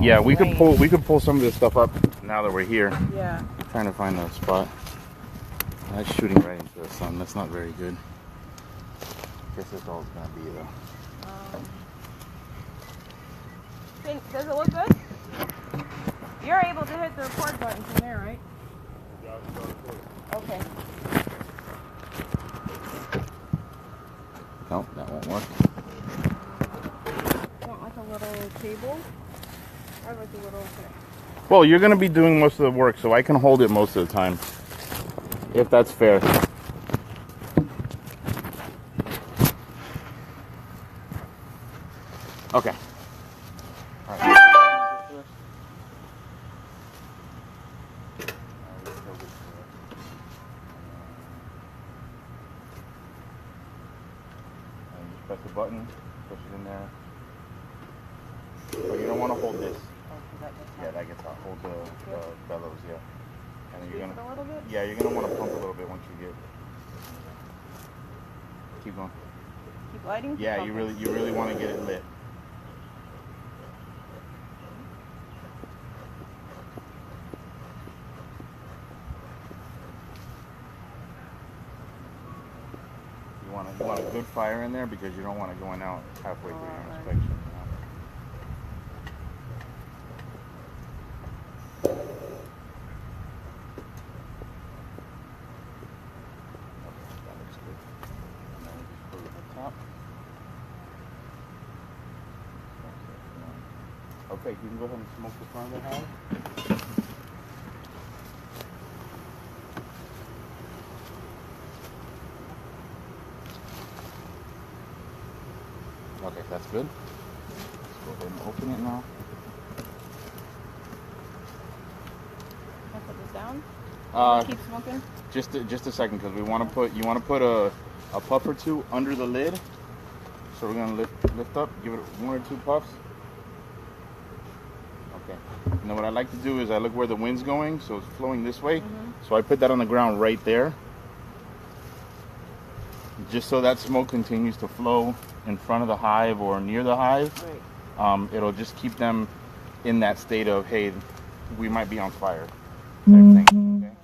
Yeah, we could pull some of this stuff up now that we're here. Yeah. I'm trying to find a spot. That's shooting right into the sun. That's not very good. Guess that's all it's gonna be though. Does it look good? You're able to hit the record button from there, right? Yeah, I'll start recording. Okay. Nope, that won't work. Want like a little table? Or like a little thing? Well, you're gonna be doing most of the work, so I can hold it most of the time. If that's fair. Okay. All right. Press the button, push it in there. But you don't want to hold this. Yeah, that gets hot. Hold the bellows, yeah. And then you're gonna, a little bit? yeah, you're gonna want to pump a little bit once you get. Keep going. Keep lighting? Yeah, you really want to get it lit. You want a good fire in there because you don't want it going out halfway through your inspection. You know? That looks good. And then we just put it at the top. Okay, you can go ahead and smoke the front of the hive. Okay, that's good. Let's go ahead and open it now. Can I put this down? Keep smoking? Just a second, because you want to put a puff or two under the lid. So we're gonna lift up, give it 1 or 2 puffs. Okay. Now what I like to do is I look where the wind's going, so it's flowing this way. So I put that on the ground right there, just so that smoke continues to flow in front of the hive or near the hive. Right. It'll just keep them in that state of, hey, we might be on fire type thing. Okay.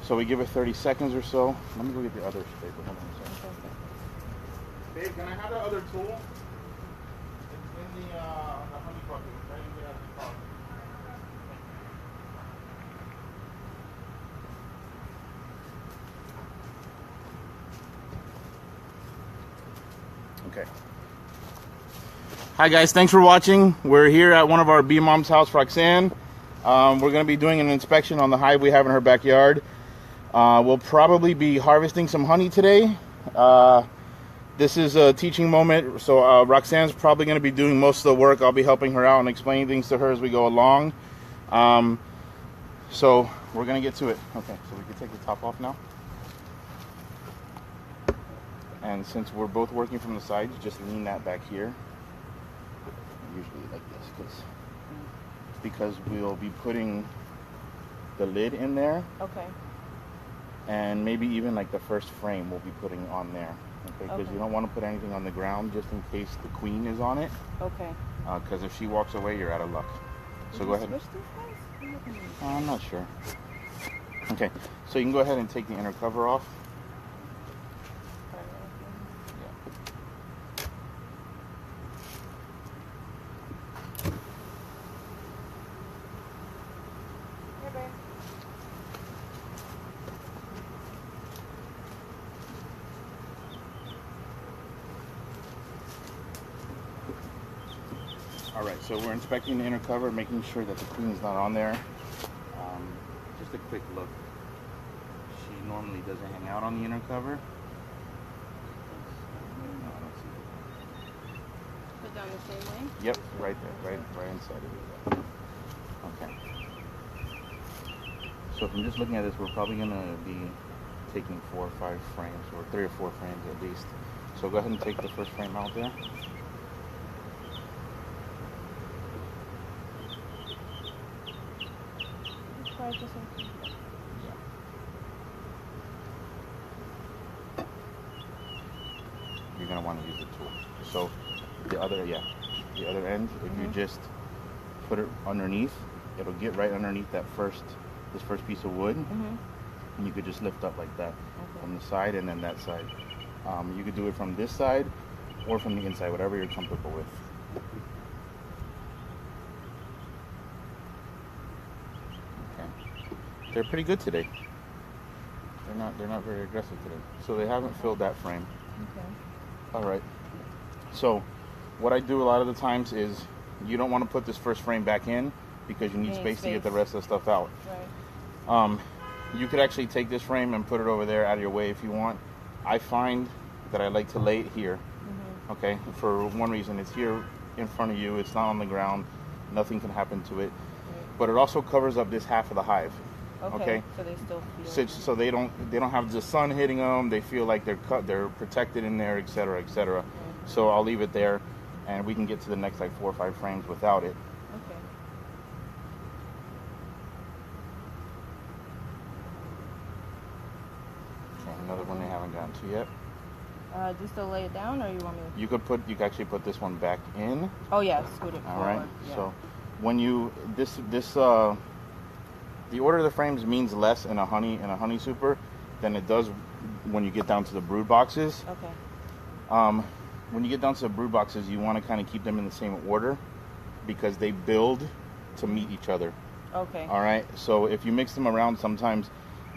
So we give it 30 seconds or so. Let me go get the other paper. Hold on a second. Babe, can I have the other tool? It's in the honey bucket. I didn't get out of the car. Okay. Hi guys, thanks for watching. We're here at one of our bee mom's house, Roxanne. We're going to be doing an inspection on the hive we have in her backyard. We'll probably be harvesting some honey today. This is a teaching moment, so Roxanne's probably going to be doing most of the work. I'll be helping her out and explaining things to her as we go along. So we're going to get to it. Okay, so we can take the top off now. And since we're both working from the sides, just lean that back here. Usually like this, because we'll be putting the lid in there. Okay. And maybe even like the first frame we'll be putting on there. Okay, because you don't want to put anything on the ground just in case the queen is on it. Okay. Because if she walks away, you're out of luck. So go ahead. Switch these guys? I'm not sure. Okay, so you can go ahead and take the inner cover off. Alright, so we're inspecting the inner cover, making sure that the queen's not on there. Just a quick look. She normally doesn't hang out on the inner cover. No, I don't see it. Put down the same way? Yep, right there, right inside of it. Okay. So if I'm just looking at this, we're probably going to be taking 4 or 5 frames, or 3 or 4 frames at least. So go ahead and take the first frame out there. Try this one. You're going to want to use the tool. So the other end, if you just put it underneath, it'll get right underneath this first piece of wood, and you could just lift up like that from the side and then that side. You could do it from this side or from the inside, whatever you're comfortable with. Okay. They're pretty good today. They're not very aggressive today. So they haven't filled that frame. Okay. All right. So what I do a lot of the times is you don't want to put this first frame back in because you need space to get the rest of the stuff out. Right. You could actually take this frame and put it over there out of your way if you want. I find that I like to lay it here. Okay, for one reason, it's here in front of you. It's not on the ground. Nothing can happen to it. But it also covers up this half of the hive. Okay. So they still feel. So they don't have the sun hitting them. They feel like they're protected in there, etc., etc. So I'll leave it there, and we can get to the next like 4 or 5 frames without it. Okay. Okay, another one they haven't gotten to yet. Do you still lay it down, or you want me to? You could actually put this one back in. Oh yeah, scoot it All forward. right. Yeah. So when you the order of the frames means less in a honey super than it does when you get down to the brood boxes. Okay. When you get down to the brood boxes, you want to kind of keep them in the same order because they build to meet each other. Okay. All right. So if you mix them around, sometimes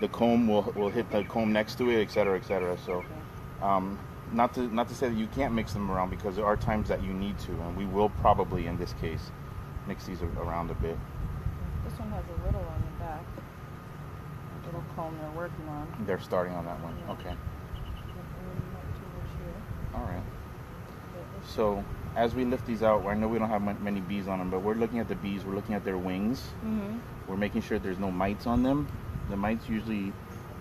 the comb will hit the comb next to it, etc., etc. So, not to say that you can't mix them around because there are times that you need to, and we will probably in this case mix these around a bit. This one has a little on the back. A little comb they're working on. They're starting on that one. Yeah. Okay. Not too much here. All right. So as we lift these out, I know we don't have many bees on them, but we're looking at the bees. We're looking at their wings. We're making sure there's no mites on them. The mites usually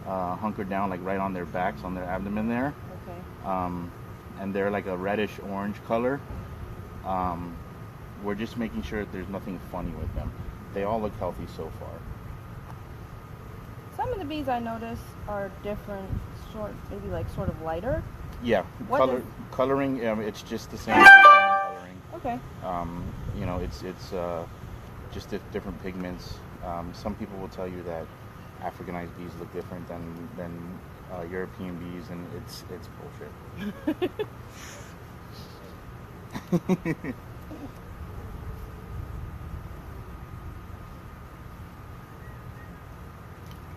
hunker down like right on their backs, on their abdomen there. Okay. And they're like a reddish orange color. We're just making sure that there's nothing funny with them. They all look healthy so far. Some of the bees I notice are different, maybe like sort of lighter. Yeah, What coloring. It's just the same coloring. Okay. You know, it's just different pigments. Some people will tell you that Africanized bees look different than European bees, and it's bullshit.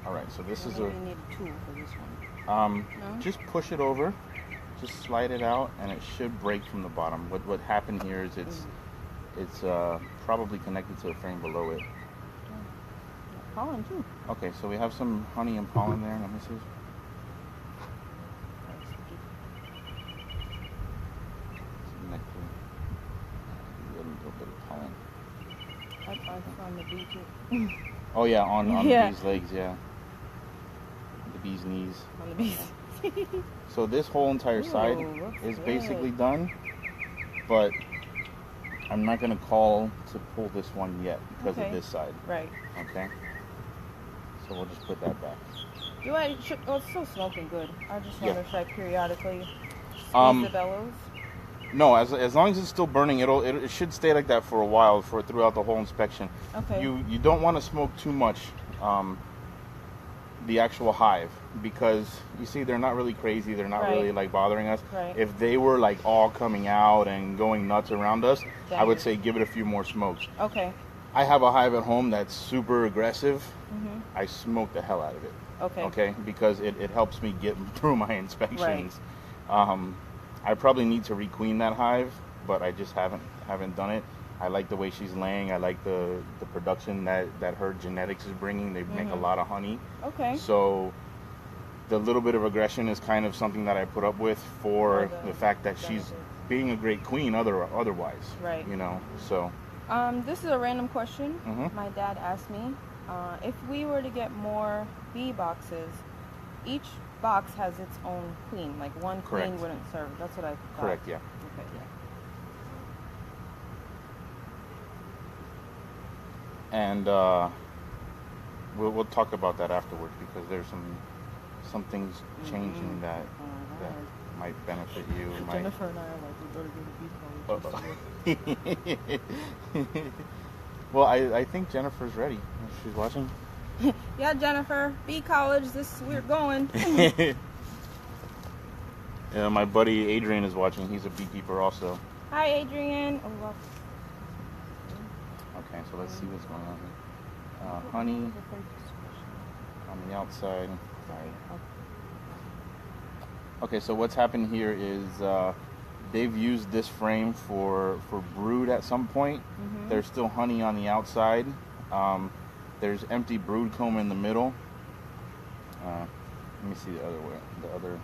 All right, so this is You need a tool for this one. No? Just push it over, just slide it out, and it should break from the bottom. What happened here is it's probably connected to the frame below it. Pollen too. Okay, so we have some honey and pollen there. Let me see. Nectar. A little bit of pollen. I found the bee too. Oh yeah, on Yeah. the bee's legs, yeah. The bee's knees. On the bees. So this whole entire side Ooh, is good. basically done, but I'm not going to call to pull this one yet because of Okay. this side. Right. Okay? So we'll just put that back. Do I should? Oh, it's still smoking good. I just Yeah. wonder if I periodically squeeze Um, the bellows. No, as long as it's still burning, it should stay like that for a while throughout the whole inspection. Okay. You don't want to smoke too much the actual hive because you see they're not really crazy. They're not Right. really like bothering us. Right. If they were like all coming out and going nuts around us, Then I would you're- say give it a few more smokes. Okay. I have a hive at home that's super aggressive. Mhm. I smoke the hell out of it. Okay. Okay, because it helps me get through my inspections. I probably need to requeen that hive, but I just haven't done it. I like the way she's laying. I like the production that her genetics is bringing. They make a lot of honey. Okay. So the little bit of aggression is kind of something that I put up with for For the the fact that she's benefit. being a great queen otherwise. Right. You know, so. This is a random question. Mhm. My dad asked me if we were to get more bee boxes, each box has its own queen. Like one queen Correct. wouldn't serve. That's what I thought. Correct, yeah. Okay. And we'll talk about that afterwards because there's some things changing that might benefit you. Jennifer and I are like, we better go to bee boxes. Well, I think Jennifer's ready. She's watching. Yeah, Jennifer, bee college. We're going. Yeah, my buddy Adrian is watching. He's a beekeeper also. Hi, Adrian. Oh, well. Okay, so let's see what's going on here. Honey on the outside. Sorry. Okay, so what's happened here is they've used this frame for brood at some point. Mm-hmm. There's still honey on the outside. There's empty brood comb in the middle. Let me see the other way.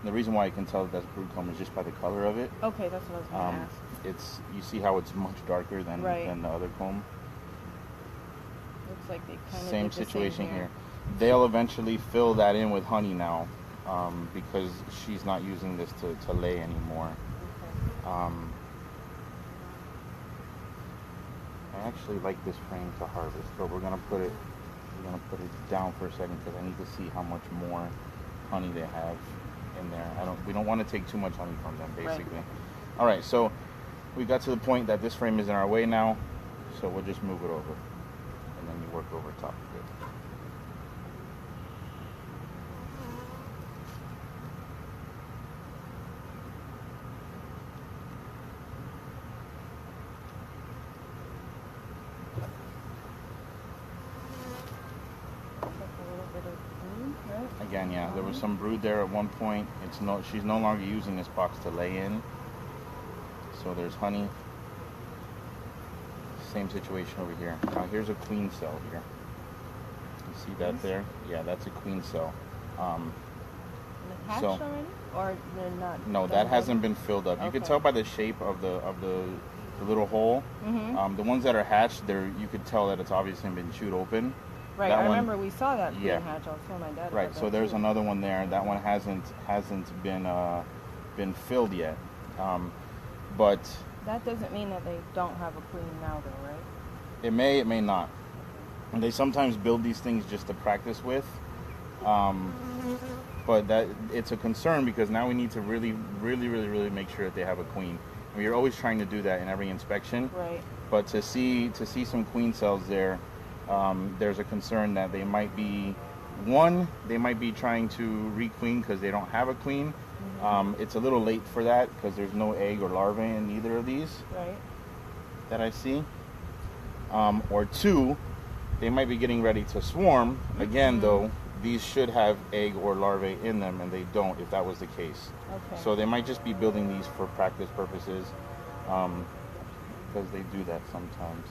The reason why I can tell that that's brood comb is just by the color of it. Okay, that's what I was going to ask. You see how it's much darker than Right. the other comb. Looks like they kind of Same did the situation same here. They'll eventually fill that in with honey now, because she's not using this to lay anymore. Okay. I actually like this frame to harvest, but we're gonna put it down for a second because I need to see how much more honey they have in there. We don't want to take too much honey from them, basically. Right. All right, so we got to the point that this frame is in our way now, so we'll just move it over, and then you work over top of it. Again, yeah, there was some brood there at one point. She's no longer using this box to lay in. So there's honey. Same situation over here. Now here's a queen cell here. You see that there? Yeah, that's a queen cell. Hatched so- already? Or they're not? No, that hasn't been filled up. You can Okay. tell by the shape of the little hole. Mm-hmm. The ones that are hatched, you could tell that it's obviously been chewed open. Right, that I one- remember we saw that queen yeah. hatch. I was telling my dad Right. about So that there's too. another one there. That one hasn't been filled yet. But That doesn't mean that they don't have a queen now, though, right? it may not. And they sometimes build these things just to practice with. But that it's a concern because now we need to really make sure that they have a queen. I mean, you're always trying to do that in every inspection. Right. But to see some queen cells there, there's a concern that they might be trying to requeen because they don't have a queen. Mm-hmm. It's a little late for that because there's no egg or larvae in either of these Right. that I see. Or two, they might be getting ready to swarm. Again, though, these should have egg or larvae in them, and they don't if that was the case. Okay. So they might just be building these for practice purposes because they do that sometimes.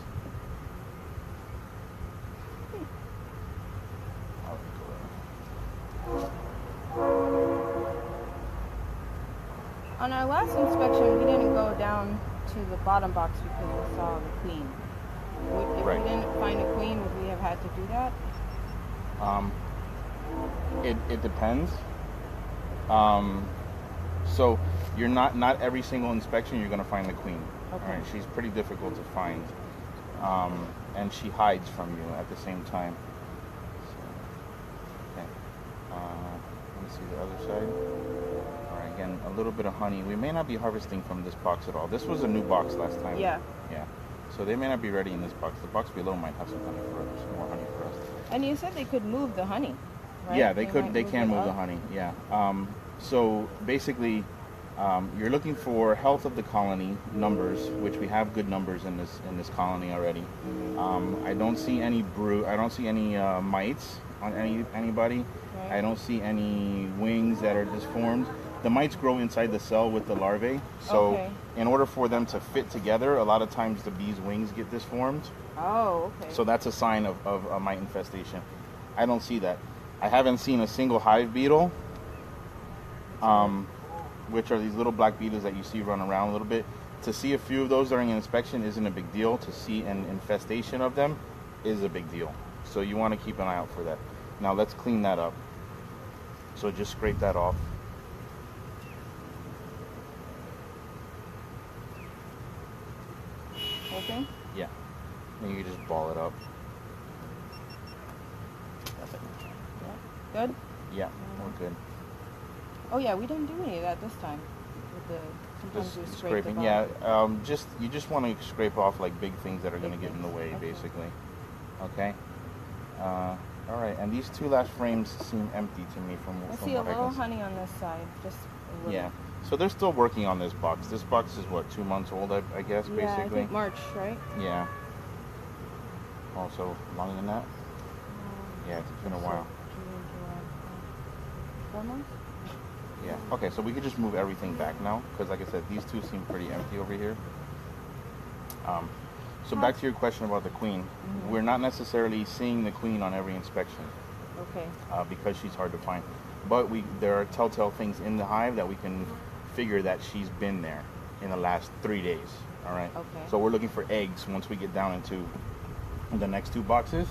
On our last inspection, we didn't go down to the bottom box because we saw the queen. If Right. we didn't find a queen, would we have had to do that? It depends. So you're not every single inspection you're going to find the queen. Okay. All right, she's pretty difficult to find, and she hides from you at the same time. So, okay. Let me see the other side. All right, again, a little bit of honey. We may not be harvesting from this box at all. This was a new box last time. Yeah. Yeah. So they may not be ready in this box. The box below might have some honey for us, some more honey for us. And you said they could move the honey, right? Yeah, they could. might They can it move the up? honey. Yeah. So basically, you're looking for health of the colony numbers, which we have good numbers in this colony already. I don't see any brood. I don't see any mites on anybody. Right. I don't see any wings that are disformed. The mites grow inside the cell with the larvae. So Okay. in order for them to fit together, a lot of times the bee's wings get disformed. Oh, okay. So that's a sign of a mite infestation. I don't see that. I haven't seen a single hive beetle, which are these little black beetles that you see run around a little bit. To see a few of those during an inspection isn't a big deal. To see an infestation of them is a big deal. So you want to keep an eye out for that. Now let's clean that up. So just scrape that off. Okay. Yeah. Then you can just ball it up. That's it. Good. Yeah, we're good. Oh yeah, we didn't do any of that this time with the Sometimes you Just scrape scraping, the yeah. bottom. You just want to scrape off like big things that are going to Big get in the things, way, okay. basically. Okay. All right, and these two last frames seem empty to me I from see a what I little can see. honey on this side, just a little. Yeah. So they're still working on this box. This box is what, 2 months old, I guess, Yeah, I basically. think March, right? Yeah. Also longer than that. Yeah, it's been a while. June, July, 4 months? Yeah. Okay, so we could just move everything back now, because like I said, these two seem pretty empty over here. So back to your question about the queen. Mm-hmm. We're not necessarily seeing the queen on every inspection Okay. because she's hard to find. But there are telltale things in the hive that we can figure that she's been there in the last 3 days. All right. Okay. So we're looking for eggs once we get down into the next two boxes,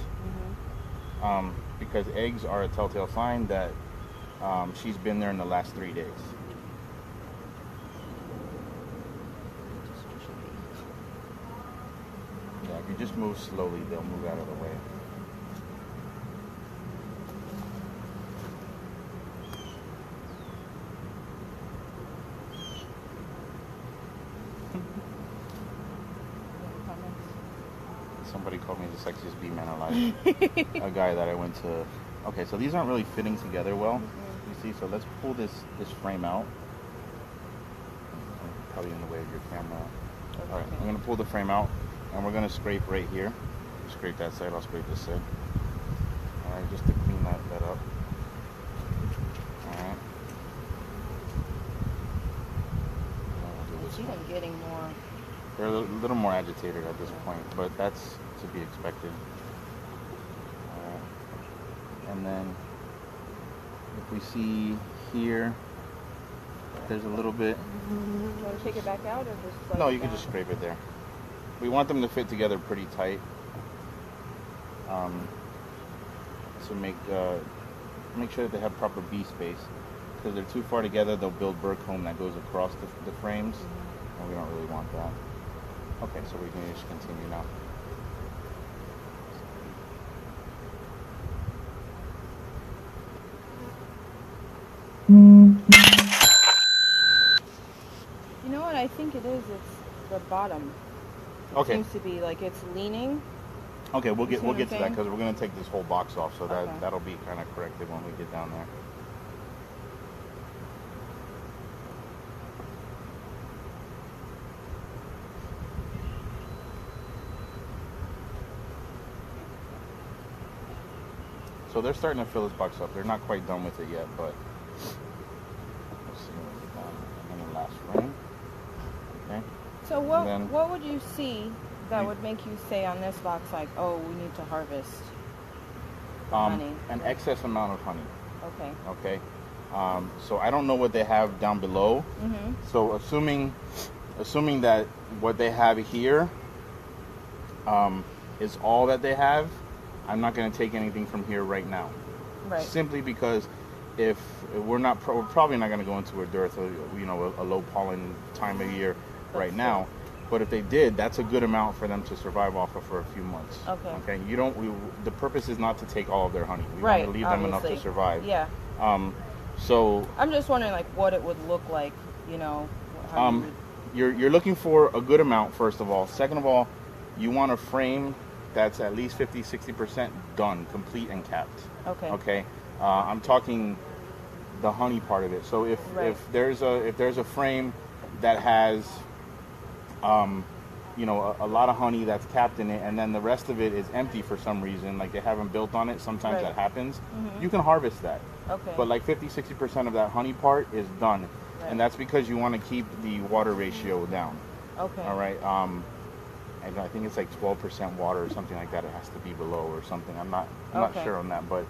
because eggs are a telltale sign that she's been there in the last 3 days. Yeah, if you just move slowly, they'll move out of the way. Somebody called me the sexiest bee man alive. A guy that I went to. Okay, so these aren't really fitting together well. You see, so let's pull this frame out. Probably in the way of your camera. All right, I'm gonna pull the frame out, and we're gonna scrape right here. Scrape that side. I'll scrape this side. All right, just to clean that up. All right. I see them getting more. They're a little more agitated at this point, but that's to be expected. And then if we see here, there's a little bit. Do you want to take it back out or just? No, you can just scrape it there. We want them to fit together pretty tight. So make sure that they have proper bee space. Because they're too far together, they'll build burr comb that goes across the frames, and we don't really want that. Okay, so we can just continue now. You know what I think it is? It's the bottom. It Okay. seems to be like it's leaning. Okay, we'll You get see what I'm to that saying? because we're gonna take this whole box off, so Okay. that'll be kind of corrected when we get down there. So they're starting to fill this box up. They're not quite done with it yet, but let's see when we get down. And then the last frame. Okay. So then- what would you see that would make you say on this box like, oh, we need to harvest honey? An excess amount of honey. Okay. Okay. So I don't know what they have down below. Mm-hmm. So assuming that what they have here is all that they have, I'm not going to take anything from here right now. Right. Simply because if we're probably not going to go into a dearth, a low pollen time of year right now. But if they did, that's a good amount for them to survive off of for a few months. Okay. Okay. The purpose is not to take all of their honey. We Right, want to leave them enough to obviously. survive. Yeah. So I'm just wondering like what it would look like, how you would- you're looking for a good amount, first of all. Second of all, you want a frame that's at least 50-60% done, complete and capped. Okay. Okay. I'm talking the honey part of it. So if there's a frame that has a lot of honey that's capped in it, and then the rest of it is empty for some reason, like they haven't built on it, sometimes Right. that happens. Mhm. You can harvest that. Okay. But like 50-60% of that honey part is done. Right. And that's because you want to keep the water ratio down. Okay. All right. And I think it's like 12% water or something like that. It has to be below or something. I'm not Okay. sure on that, but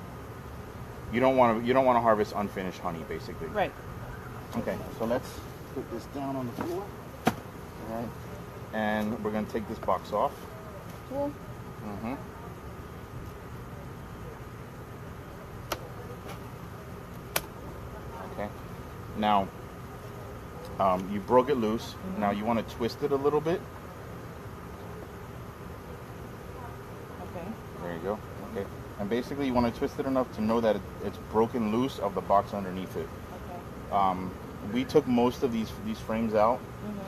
you don't want to harvest unfinished honey, basically. Right. Okay. So let's put this down on the floor. All right. And we're gonna take this box off. Cool. Mm-hmm. Okay. Now, you broke it loose. Mm-hmm. Now you want to twist it a little bit. Okay. There you go. Okay. And basically, you want to twist it enough to know that it's broken loose of the box underneath it. Okay. we took most of these frames out. Mm-hmm.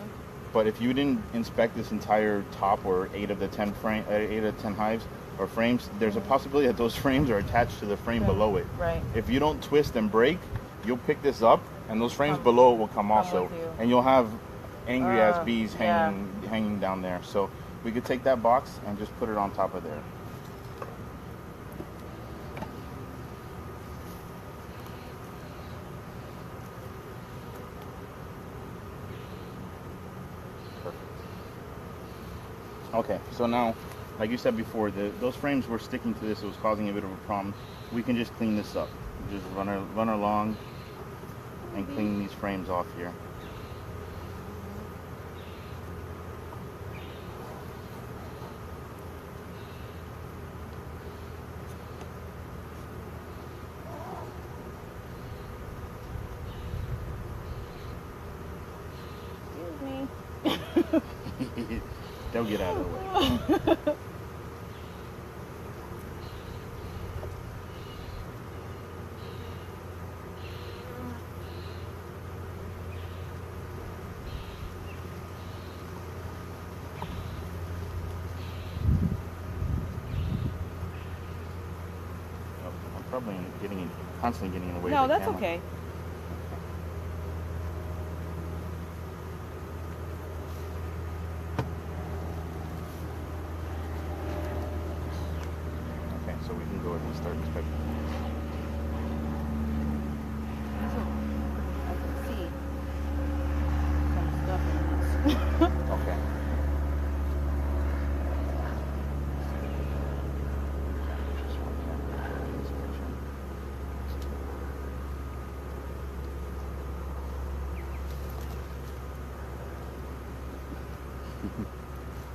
But if you didn't inspect this entire top or 8 of the 10 hives or frames, there's a possibility that those frames are attached to the frame below it. Right. If you don't twist and break, you'll pick this up, and those frames below it will come also, and you'll have angry ass bees hanging down there. So we could take that box and just put it on top of there. Okay, so now, like you said before, those frames were sticking to this. It was causing a bit of a problem. We can just clean this up. Just run along and clean these frames off here. Excuse me. They'll get out of the way. I'm probably constantly getting in the way. No, of the that's camera. okay. So we can go ahead and start inspecting. I can see some stuff in this. Okay.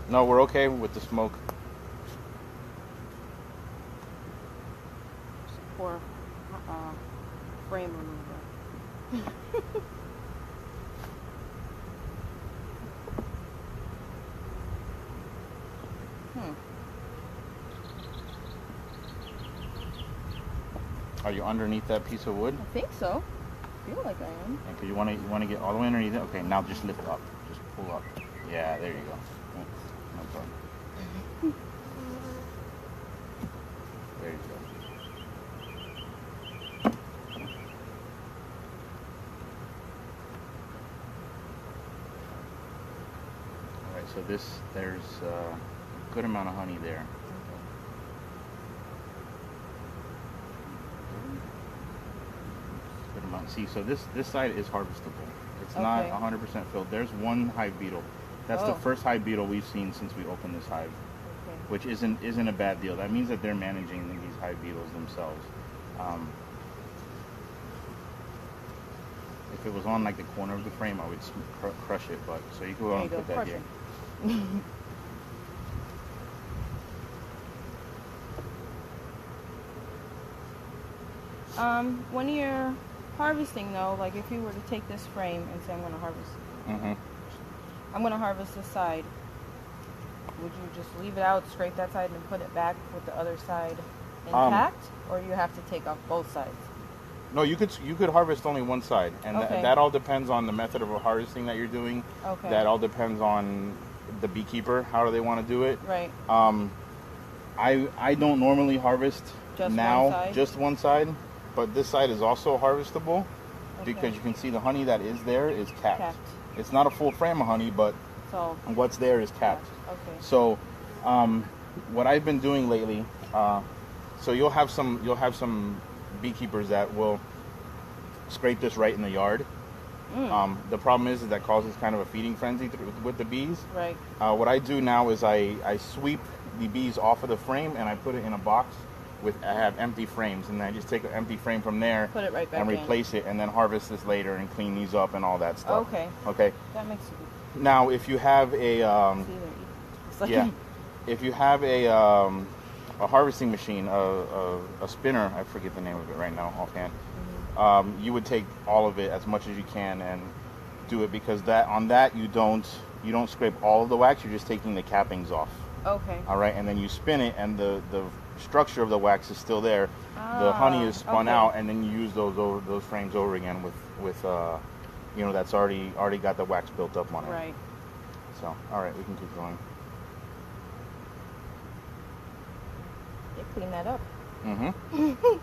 No, we're okay with the smoke. For frame remover. Are you underneath that piece of wood? I think so. I feel like I am. Okay, you want to get all the way underneath it? Okay, now just lift up. Just pull up. Yeah, there you go. Thanks. No problem. There you go. Alright, so there's a good amount of honey there. Good amount. See, so this side is harvestable. It's not 100% filled. There's one hive beetle. That's the first hive beetle we've seen since we opened this hive, which isn't a bad deal. That means that they're managing these hive beetles themselves. If it was on like the corner of the frame, I would crush it. But so you can go and put that here. When you're harvesting though, like if you were to take this frame and say I'm going to harvest, I'm going to harvest this side, would you just leave it out, scrape that side, and put it back with the other side intact, or you have to take off both sides? No, you could harvest only one side, and that all depends on the method of harvesting that you're doing. Okay. That all depends on the beekeeper, how do they want to do it. Right. I don't normally harvest just one side, but this side is also harvestable because you can see the honey that is there is capped. It's not a full frame of honey, but what's there is capped. Okay. So, what I've been doing lately, so you'll have some beekeepers that will scrape this right in the yard. The problem is that causes kind of a feeding frenzy with the bees. Right. What I do now is I sweep the bees off of the frame and I put it in a box I have empty frames, and then I just take an empty frame from there, put it right back and replace it, and then harvest this later and clean these up and all that stuff. Okay. That makes sense. Now, if you have a if you have a harvesting machine, a spinner, I forget the name of it right now offhand. You would take all of it as much as you can and do it, because you don't scrape all of the wax. You're just taking the cappings off. Okay. All right, and then you spin it, and the structure of the wax is still there. The honey is spun out, and then you use those frames over again with you know, that's already got the wax built up on it. Right. So, all right, we can keep going. You clean that up. Mm-hmm.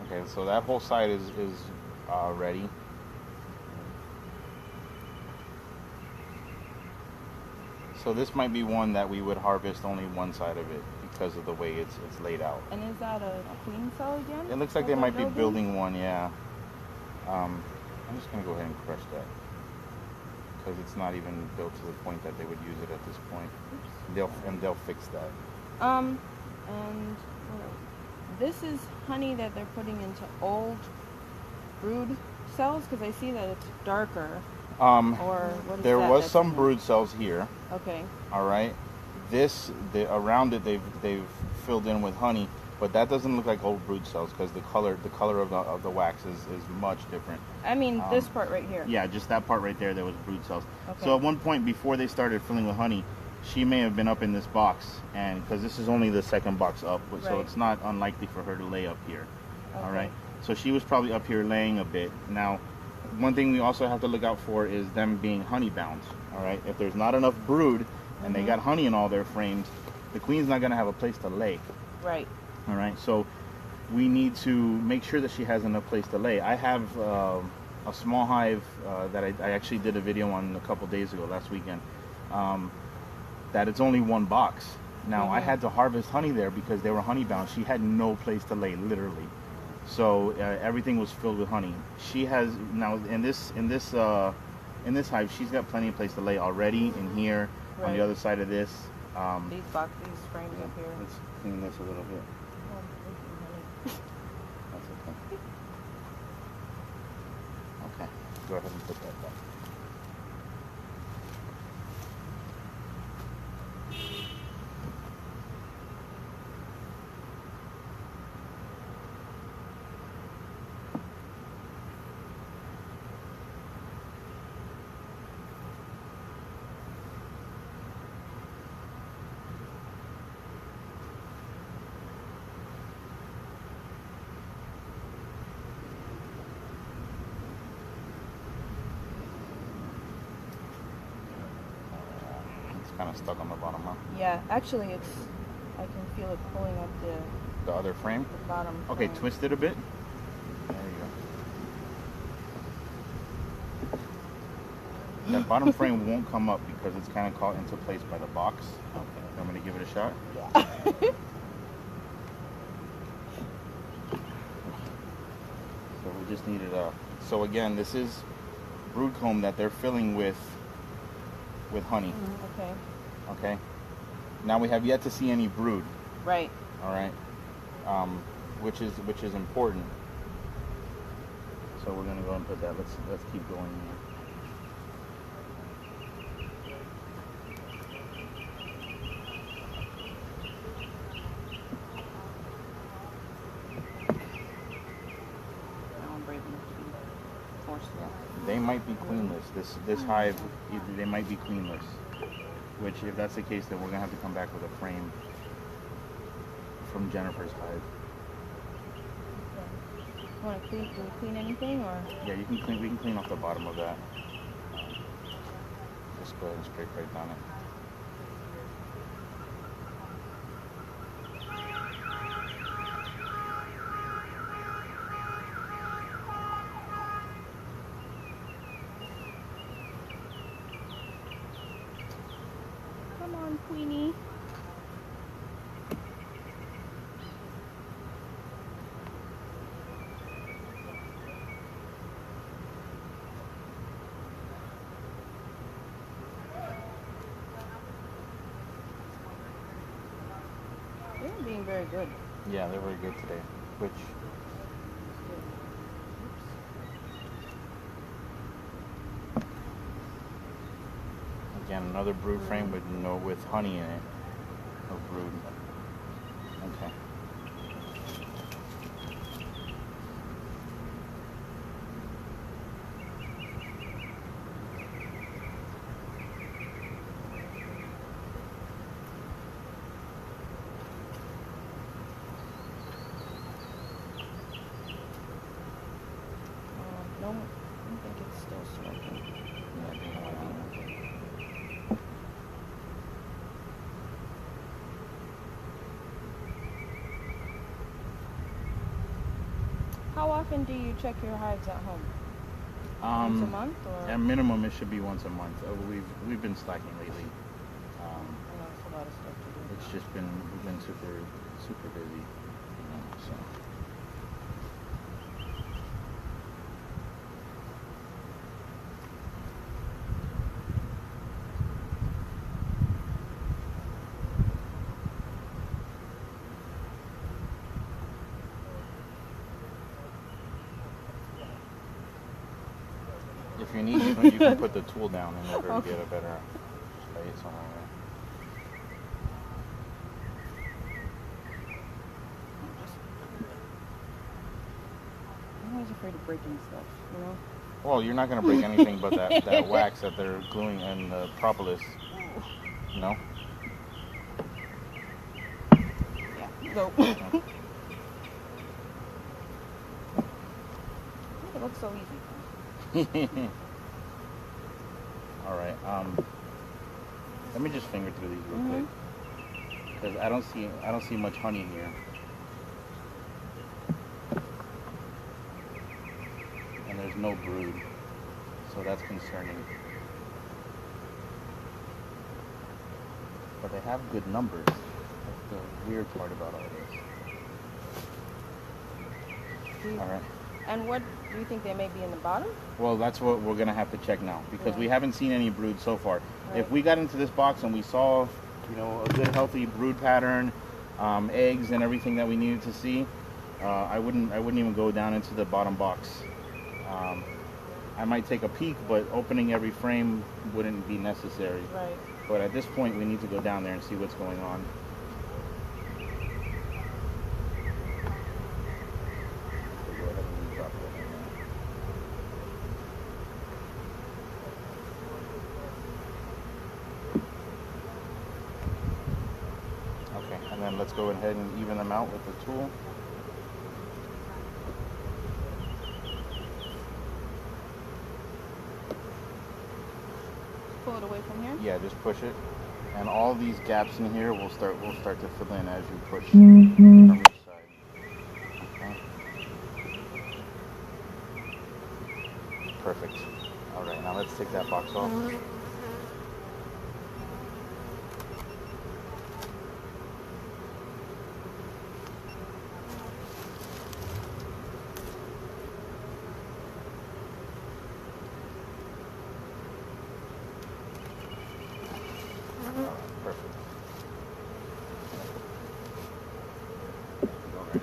Okay, so that whole side is ready. So this might be one that we would harvest only one side of it because of the way it's laid out. And is that a queen cell again? It looks like that they might they're be building one, yeah. I'm just gonna go ahead and crush that because it's not even built to the point that they would use it at this point. They'll fix that. And what else? This is honey that they're putting into old brood cells because I see that it's darker. Or what is There that was that's some in it? brood cells here. Okay. All right. Around it they've filled in with honey, but that doesn't look like old brood cells because the color of the wax is much different. I mean this part right here. Yeah, just that part right there that was brood cells. Okay. So at one point before they started filling with honey, she may have been up in this box, and because this is only the second box up, so Right. it's not unlikely for her to lay up here. All Okay. right. So she was probably up here laying a bit. Now, one thing we also have to look out for is them being honey bound. All right. If there's not enough brood and they got honey in all their frames, the queen's not going to have a place to lay. Right. All right. So we need to make sure that she has enough place to lay. I have a small hive that I actually did a video on a couple days ago, last weekend. That it's only one box. Now I had to harvest honey there because they were honey bound. She had no place to lay, literally. So everything was filled with honey. She has now in this hive, she's got plenty of place to lay already in here, on Right. the other side of this. These frames up here. Let's clean this a little bit. Oh, honey. That's okay. Okay, go ahead and put that back. Kind of stuck on the bottom, huh? Yeah, actually I can feel it pulling up The other frame? the bottom. Okay, frame. twist it a bit. There you go. That bottom frame won't come up because it's kind of caught into place by the box. Okay. I'm going to give it a shot. Yeah. So we just needed so again, this is brood comb that they're filling with honey. Okay. Okay. Now we have yet to see any brood. Right. All right. Which is important. So we're gonna go and put that. Let's keep going here. Now I'm brave enough to force that. They might be queenless. This hive, they might be queenless. Which, if that's the case, then we're gonna have to come back with a frame from Jennifer's hive. Want to clean? Do we clean anything or? Yeah, you can clean. We can clean off the bottom of that. Just go ahead and scrape right down it. Come on, Queenie. They're being very good. Yeah, they're very good today. Which again, another brood frame with honey in it. No brood. Okay. No, I think it's still smoking. Yeah, I think it might be. How often do you check your hives at home? Once a month, or? At minimum, it should be once a month. We've been slacking lately. I know it's a lot of stuff to do. It's just been we've been super busy, so. If you need, you can put the tool down in order to get a better space on it. I'm always afraid of breaking stuff, you know? Well, you're not going to break anything but that wax that they're gluing and the propolis, you know? Yeah, go. It looks so easy. All right. Let me just finger through these real quick, because I don't see much honey here, and there's no brood, so that's concerning. But they have good numbers. That's the weird part about all this. All right. And what do you think they may be in the bottom? Well, that's what we're gonna have to check now, because we haven't seen any brood so far. Right. If we got into this box and we saw, a good healthy brood pattern, eggs and everything that we needed to see, I wouldn't even go down into the bottom box. I might take a peek, but opening every frame wouldn't be necessary. Right. But at this point, we need to go down there and see what's going on. And then let's go ahead and even them out with the tool. Pull it away from here? Yeah, just push it. And all these gaps in here will start to fill in as you push from each side. Okay. Perfect. All right, now let's take that box off. Perfect. Go right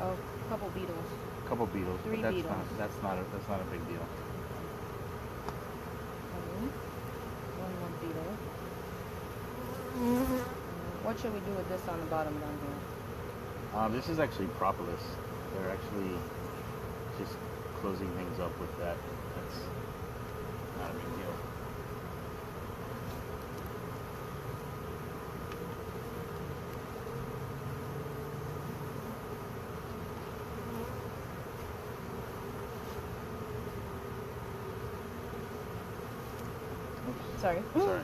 Oh, a couple beetles. couple beetles, Three but beetles. that's not a big deal. One more beetle. What should we do with this on the bottom down here? This is actually propolis. They're actually just closing things up with that. That's not a big deal. Oops. Sorry. Sorry.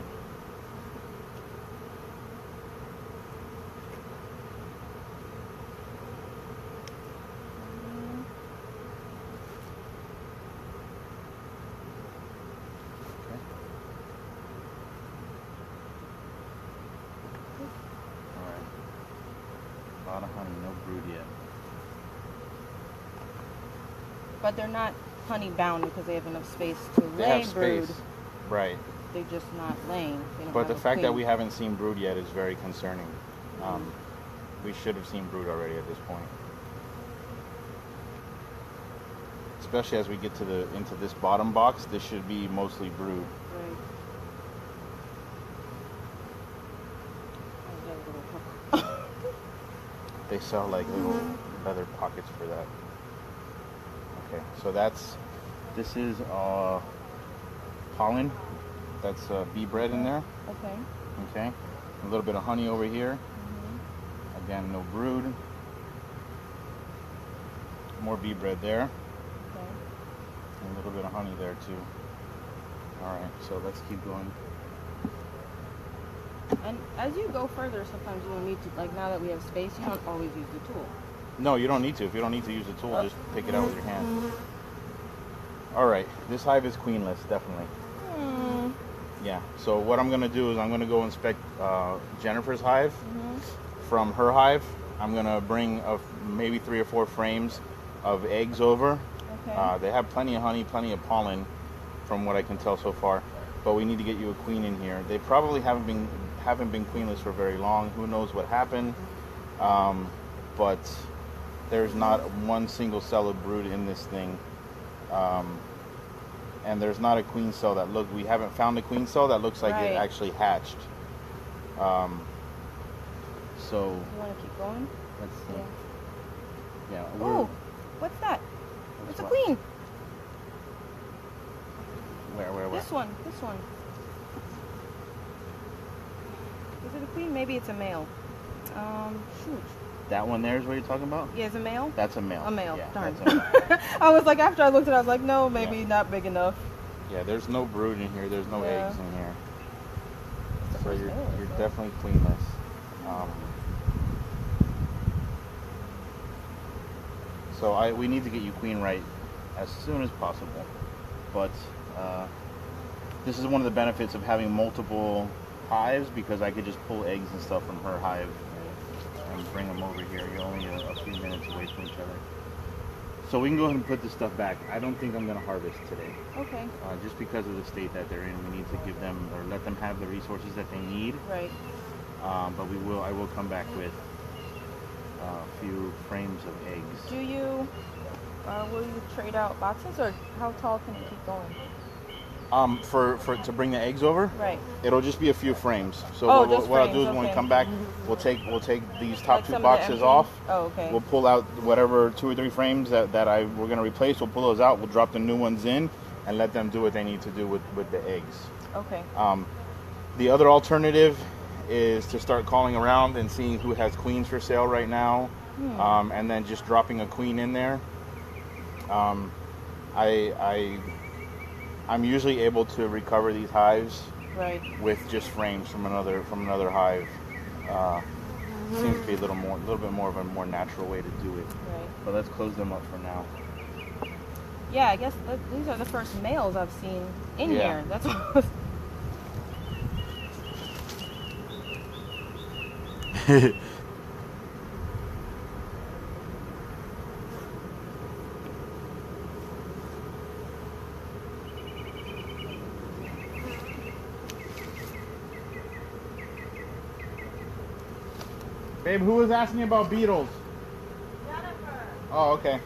lot of honey, no brood yet. But they're not honey bound because they have enough space to They lay have brood. space, right? They're just not laying. They don't But have the a fact that queen. we haven't seen brood yet is very concerning. We should have seen brood already at this point. Especially as we get to into this bottom box, this should be mostly brood. Right. They sell like little leather pockets for that. Okay, so this is pollen. That's bee bread in there. Okay. Okay, a little bit of honey over here. Again, no brood. More bee bread there. Okay. And a little bit of honey there too. All right, so let's keep going. And as you go further, sometimes you don't need to, like now that we have space, you don't always use the tool. No, you don't need to. If you don't need to use the tool, just pick it out with your hand. All right, this hive is queenless, definitely. Yeah, so what I'm gonna do is I'm gonna go inspect Jennifer's hive. From her hive, I'm gonna bring maybe 3 or 4 frames of eggs over. Okay. They have plenty of honey, plenty of pollen, from what I can tell so far. But we need to get you a queen in here. They probably haven't been queenless for very long. Who knows what happened? But there's not one single cell of brood in this thing. And there's not a queen cell that we haven't found a queen cell that looks like it actually hatched. So You want to keep going? let's see. Yeah. Oh, what's that? It's a what? queen. Where? This one. Is it a queen? Maybe it's a male. Shoot. That one there is what you're talking about? Yeah, it's a male? That's a male. A male. Yeah, Darn. that's a male. I was like, after I looked at it, I was like, no, maybe Yeah. not big enough. Yeah, there's no brood in here. There's no Yeah. eggs in here. It's the So first you're male, so- definitely queenless. So we need to get you queen right as soon as possible. But this is one of the benefits of having multiple hives, because I could just pull eggs and stuff from her hive and bring them over here. You're only a few minutes away from each other. So we can go ahead and put this stuff back. I don't think I'm going to harvest today. Okay. Just because of the state that they're in. We need to give them, or let them have the resources that they need. Right. But I will come back with a few frames of eggs. Will you trade out boxes, or how tall can it keep going? To bring the eggs over, Right. it'll just be a few frames. So Just what I'll do frames, is when we okay. come back, we'll take these top Like 2 some of the boxes empty- off. Oh, okay. We'll pull out whatever 2 or 3 frames that we're going to replace. We'll pull those out. We'll drop the new ones in and let them do what they need to do with the eggs. Okay. The other alternative is to start calling around and seeing who has queens for sale right now, and then just dropping a queen in there. I'm usually able to recover these hives Right. with just frames from another hive. Seems to be a little bit more of a more natural way to do it. Right. But let's close them up for now. Yeah, I guess these are the first males I've seen in Yeah. here. That's what. Babe, who was asking about beetles? Jennifer. Oh, okay.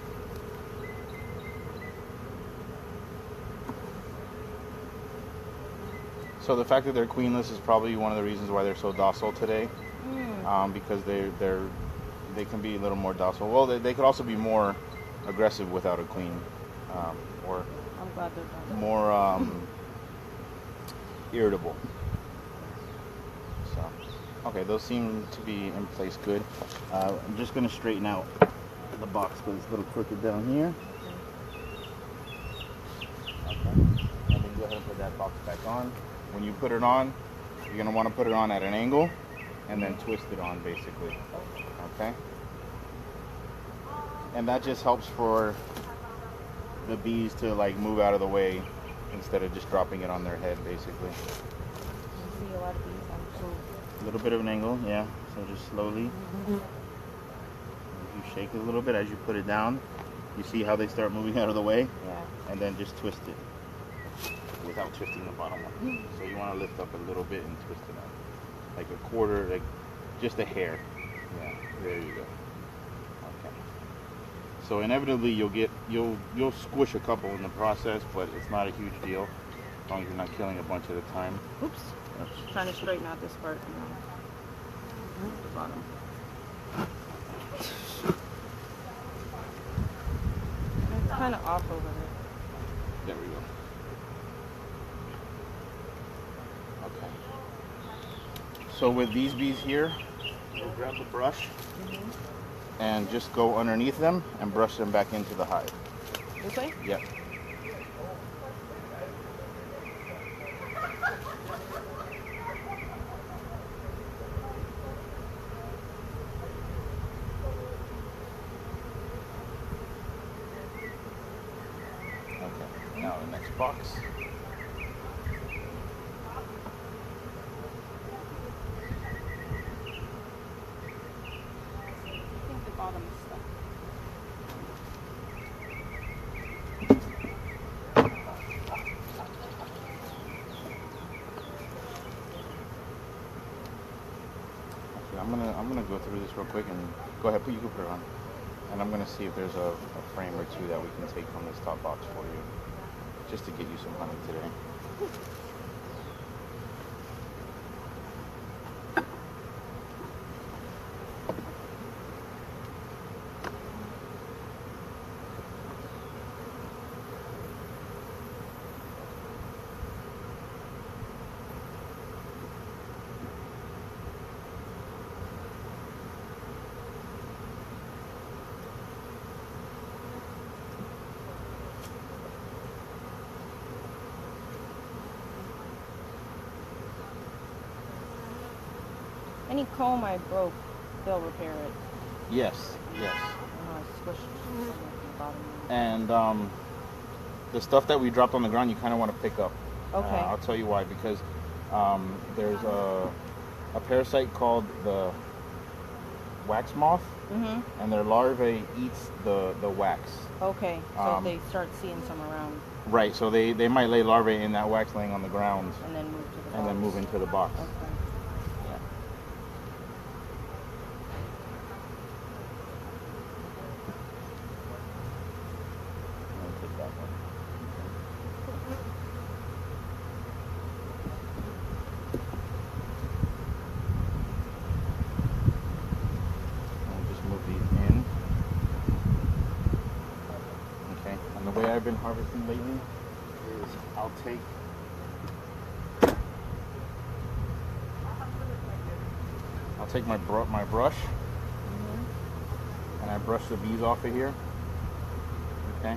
So the fact that they're queenless is probably one of the reasons why they're so docile today, because they can be a little more docile. Well, they could also be more aggressive without a queen, or I'm glad they're done. more irritable. So, okay, those seem to be in place good. I'm just going to straighten out the box because it's a little crooked down here. Okay, and then go ahead and put that box back on. When you put it on, you're going to want to put it on at an angle and then twist it on, basically. Okay? And that just helps for the bees to like move out of the way instead of just dropping it on their head, basically. You see a lot of bees. A little bit of an angle, yeah. So just slowly. you shake it a little bit as you put it down. You see how they start moving out of the way? Yeah. And then just twist it without twisting the bottom one. So you want to lift up a little bit and twist it out. Like a quarter, like just a hair. Yeah, there you go. Okay. So inevitably you'll squish a couple in the process, but it's not a huge deal as long as you're not killing a bunch at a time. Oops. Trying to straighten out this part. The bottom. It's kind of off over there. There we go. Okay. So with these bees here, you'll grab the brush and just go underneath them and brush them back into the hive. This way? Yep. Okay, now the next box. I think the bottom is stuck. I'm gonna go through this real quick and go ahead. You can put it on, and I'm gonna see if there's a frame or two that we can take from this top box for you, just to get you some honey today. Any comb I broke, they'll repair it. Yes, yes. I squished something at the bottom. And the stuff that we dropped on the ground, you kind of want to pick up. Okay. I'll tell you why. Because there's a parasite called the wax moth, and their larvae eats the wax. Okay, so they start seeing some around. Right. So they might lay larvae in that wax laying on the ground, And then move to the box. and then move into the box. Okay. Yeah. Let me take that one. Just move these in. Okay, and the way I've been harvesting lately is I'll take my brush and I brush the bees off of here. Okay.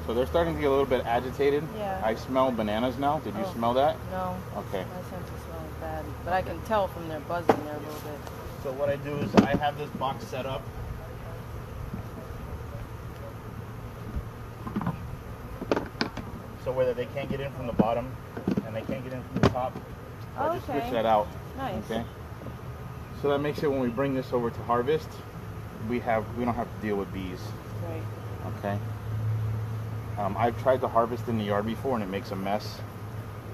So they're starting to get a little bit agitated. Yeah. I smell bananas now. Did you smell that? No. Okay. My sense of smell is bad. But I can tell from their buzzing there a little bit. So what I do is I have this box set up. So whether they can't get in from the bottom and they can't get in from the top, so I just switch that out. Nice. Okay. So that makes it when we bring this over to harvest, we don't have to deal with bees. Right. Okay. I've tried to harvest in the yard before and it makes a mess,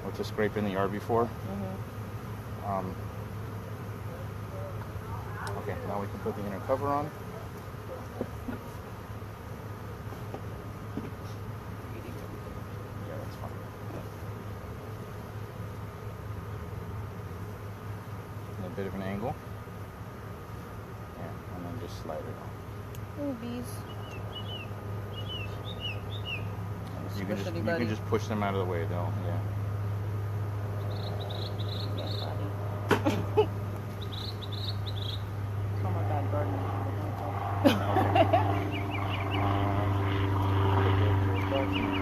or to scrape in the yard before. Okay, now we can put the inner cover on. Yeah, that's fine. A bit of an angle. Yeah, and then just slide it on. Ooh, bees. You can just push them out of the way, though. Yeah. Oh my God, gardening.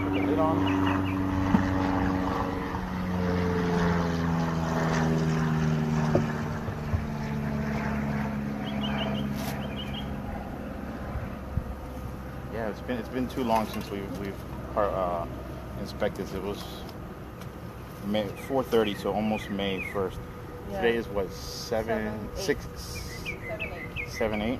Put the lid on. Yeah, it's been too long since we've inspected. It was May 4:30, so almost May 1st. Yeah. Today is what, 7, 6, 7, 8.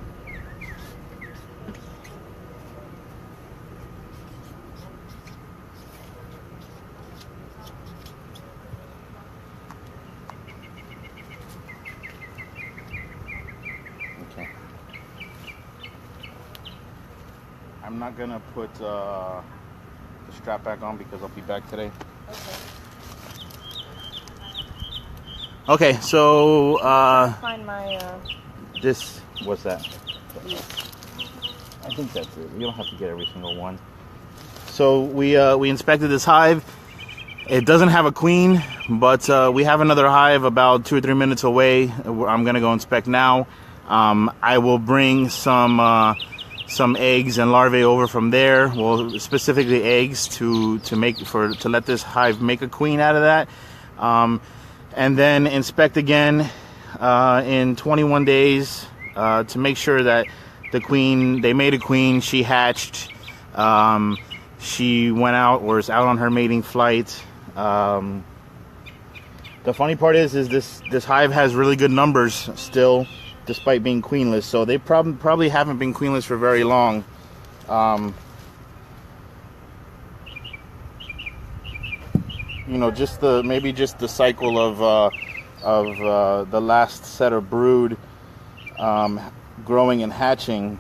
Okay. I'm not gonna put the strap back on because I'll be back today. Okay, so Find my this, what's that? yes. I think that's it. You don't have to get every single one. So we inspected this hive. It doesn't have a queen, but we have another hive about 2 or 3 minutes away. I'm gonna go inspect now. I will bring some eggs and larvae over from there. Well, specifically eggs to let this hive make a queen out of that. And then inspect again in 21 days to make sure that they made a queen, she hatched, she went out or is out on her mating flight. The funny part is this hive has really good numbers still, despite being queenless. So they probably haven't been queenless for very long. You know, maybe just the cycle of the last set of brood growing and hatching.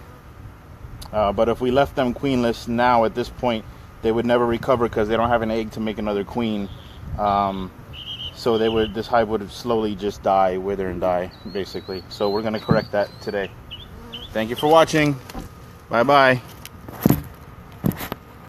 But if we left them queenless now at this point, they would never recover because they don't have an egg to make another queen. So this hive would slowly just die, wither and die, basically. So we're going to correct that today. Thank you for watching. Bye bye.